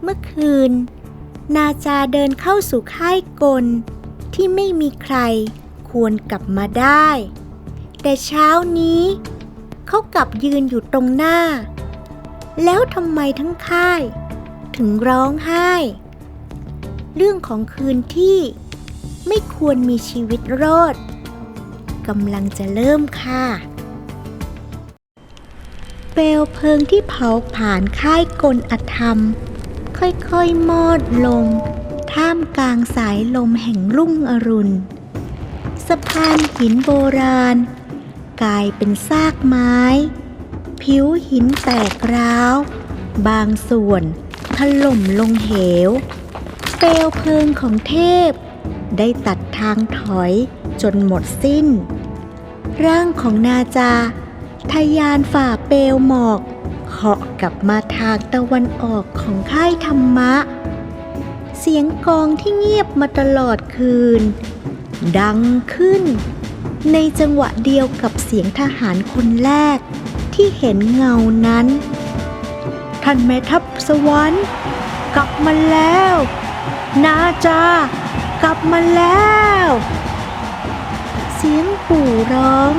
เมื่อคืนนาจาเดินเข้าสู่ค่ายกลที่ไม่มีใครควรกลับมาได้แต่เช้านี้เขากลับยืนอยู่ตรงหน้าแล้วทำไมทั้งค่ายถึงร้องไห้เรื่องของคืนที่ไม่ควรมีชีวิตรอดกำลังจะเริ่มค่ะเปลวเพลิงที่เผาผ่านค่ายกลอธรรมค่อยๆมอดลงท่ามกลางสายลมแห่งรุ่งอรุณสะพานหินโบราณกลายเป็นซากไม้ผิวหินแตกร้าวบางส่วนถล่มลงเหวเปลวเพลิงของเทพได้ตัดทางถอยจนหมดสิ้นร่างของนาจาทะยานฝ่าเปลวหมอกเหาะกลับมาทางตะวันออกของค่ายธรรมะเสียงกลองที่เงียบมาตลอดคืนดังขึ้นในจังหวะเดียวกับเสียงทหารคนแรกที่เห็นเงานั้นท่านแม่ทัพสวรรค์กลับมาแล้วนาจากลับมาแล้วเสียงปู่ร้อง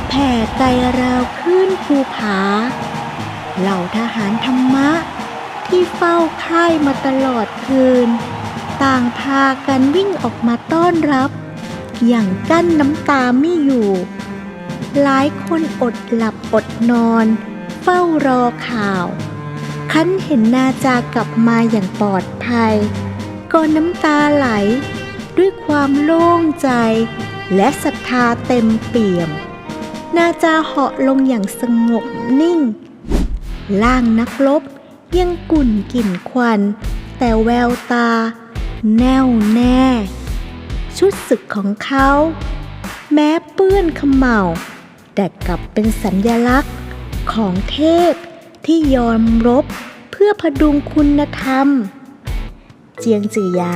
แผ่ไกลราวคลื่นภูผาเหล่าทหารธรรมะที่เฝ้าค่ายมาตลอดคืนต่างพากันวิ่งออกมาต้อนรับอย่างกั้นน้ำตาไม่อยู่หลายคนอดหลับอดนอนเฝ้ารอข่าวคันเห็นนาจากลับมาอย่างปลอดภัยก็น้ำตาไหลด้วยความโล่งใจและศรัทธาเต็มเปี่ยมนาจาเหาะลงอย่างสงบนิ่งร่างนักรบยังกุ่นกลิ่นควันแต่แววตาแน่วแน่ชุดศึกของเขาแม้เปื้อนเขม่าแต่กลับเป็นสัญลักษณ์ของเทพที่ยอมรบเพื่อพดุงคุณธรรมเจียงจือหยา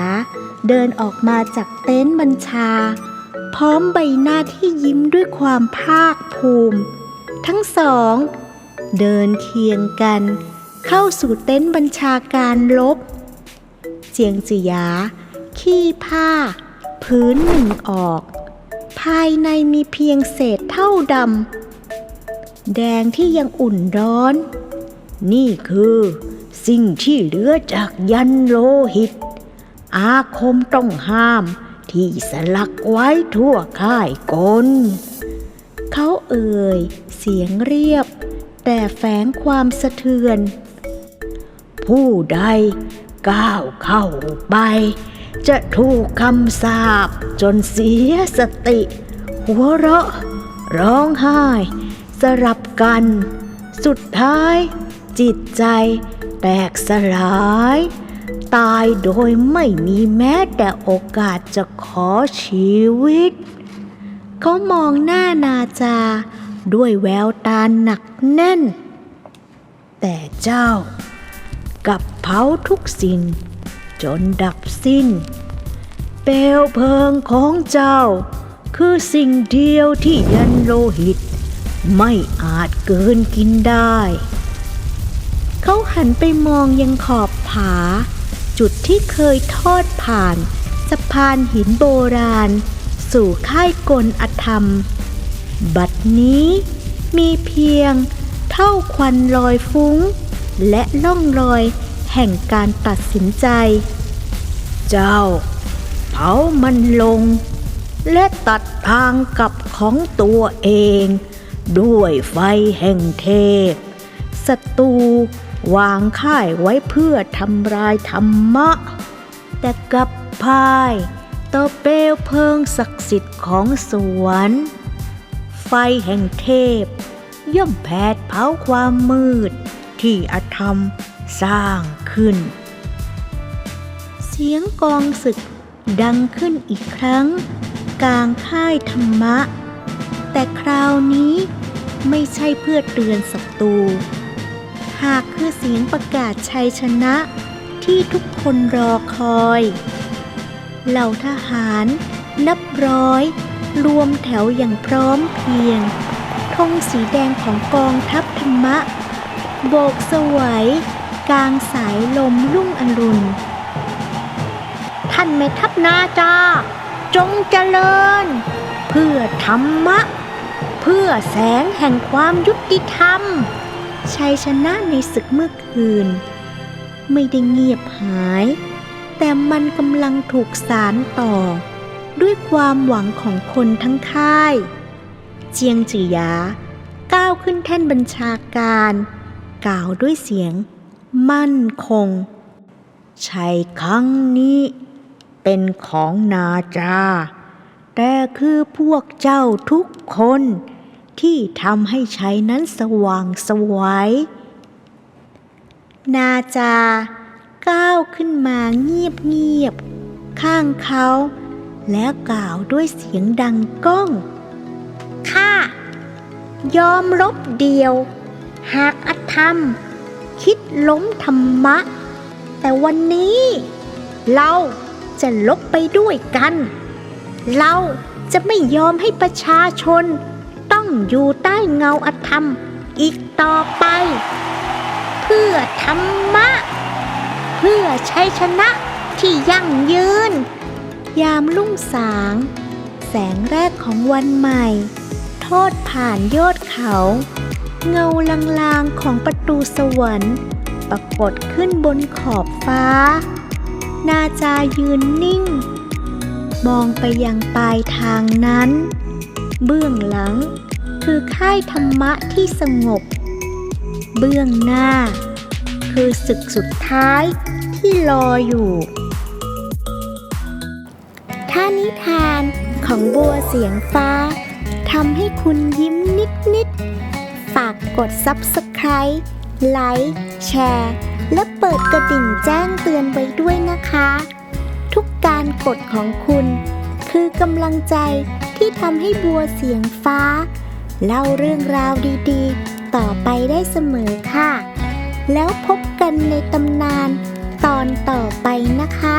เดินออกมาจากเต็นท์บัญชาพร้อมใบหน้าที่ยิ้มด้วยความภาคภูมิทั้งสองเดินเคียงกันเข้าสู่เต็นท์บัญชาการรบเจียงจือหยาขี้ผ้าพื้นหนึ่งออกภายในมีเพียงเศษเท่าดำแดงที่ยังอุ่นร้อนนี่คือสิ่งที่เหลือจากยันโลหิตอาคมต้องห้ามที่สลักไว้ทั่วค่ายกลเขาเอ่ยเสียงเรียบแต่แฝงความสะเทือนผู้ใดก้าวเข้าไปจะถูกคำสาปจนเสียสติหัวเราะร้องไห้สลับกันสุดท้ายจิตใจแตกสลายตายโดยไม่มีแม้แต่โอกาสจะขอชีวิตเขามองหน้านาจาด้วยแววตาหนักแน่นแต่เจ้ากลับเผาทุกสิ่งจนดับสิ้นเปลวเพลิงของเจ้าคือสิ่งเดียวที่ยันโลหิตไม่อาจเกินกินได้เขาหันไปมองยังขอบผาจุดที่เคยทอดผ่านสะพานหินโบราณสู่ค่ายกลอธรรมบัดนี้มีเพียงเท่าควันลอยฟุ้งและล่องรอยแห่งการตัดสินใจเจ้าเผามันลงและตัดทางกลับของตัวเองด้วยไฟแห่งเทพศัตรูวางค่ายไว้เพื่อทำลายธรรมะแต่กลับพ่ายต่อเปลวเพลิงศักดิ์สิทธิ์ของสวรรค์ไฟแห่งเทพย่อมแผดเผาความมืดที่อธรรมสร้างขึ้นเสียงกลองศึกดังขึ้นอีกครั้งกลางค่ายธรรมะแต่คราวนี้ไม่ใช่เพื่อเตือนศัตรูหากคือเสียงประกาศชัยชนะที่ทุกคนรอคอยเหล่าทหารนับร้อยรวมแถวอย่างพร้อมเพรียงธงสีแดงของกองทัพธรรมะโบกสวย กลางสายลมรุ่งอรุณท่านแม่ทัพนาจาจงเจริญเพื่อธรรมะเพื่อแสงแห่งความยุติธรรมชัยชนะในศึกเมื่อคืนไม่ได้เงียบหายแต่มันกำลังถูกสานต่อด้วยความหวังของคนทั้งค่ายเจียงจือหยาก้าวขึ้นแท่นบัญชาการกล่าวด้วยเสียงมั่นคงชัยครั้งนี้เป็นของนาจาแต่คือพวกเจ้าทุกคนที่ทำให้ชัยนั้นสว่างไสวนาจาก้าวขึ้นมาเงียบๆข้างเขาแล้วกล่าวด้วยเสียงดังก้องข้ายอมรบเดียวหากอธรรมคิดล้มธรรมะแต่วันนี้เราจะลบไปด้วยกันเราจะไม่ยอมให้ประชาชนต้องอยู่ใต้เงาอธรรมอีกต่อไปเพื่อธรรมะเพื่อชัยชนะที่ยั่งยืนยามรุ่งสางแสงแรกของวันใหม่ทอดผ่านยอดเขาเงาลางๆของประตูสวรรค์ปรากฏขึ้นบนขอบฟ้านาจายืนนิ่งมองไปยังปลายทางนั้นเบื้องหลังคือค่ายธรรมะที่สงบเบื้องหน้าคือศึกสุดท้ายที่รออยู่ถ้านิทานของบัวเสียงฟ้าทำให้คุณยิ้มนิดๆฝากกด Subscribe ไลค์แชร์และเปิดกระดิ่งแจ้งเตือนไว้ด้วยนะคะทุกการกดของคุณคือกำลังใจที่ทำให้บัวเสียงฟ้าเล่าเรื่องราวดีๆต่อไปได้เสมอค่ะแล้วพบกันในตำนานตอนต่อไปนะคะ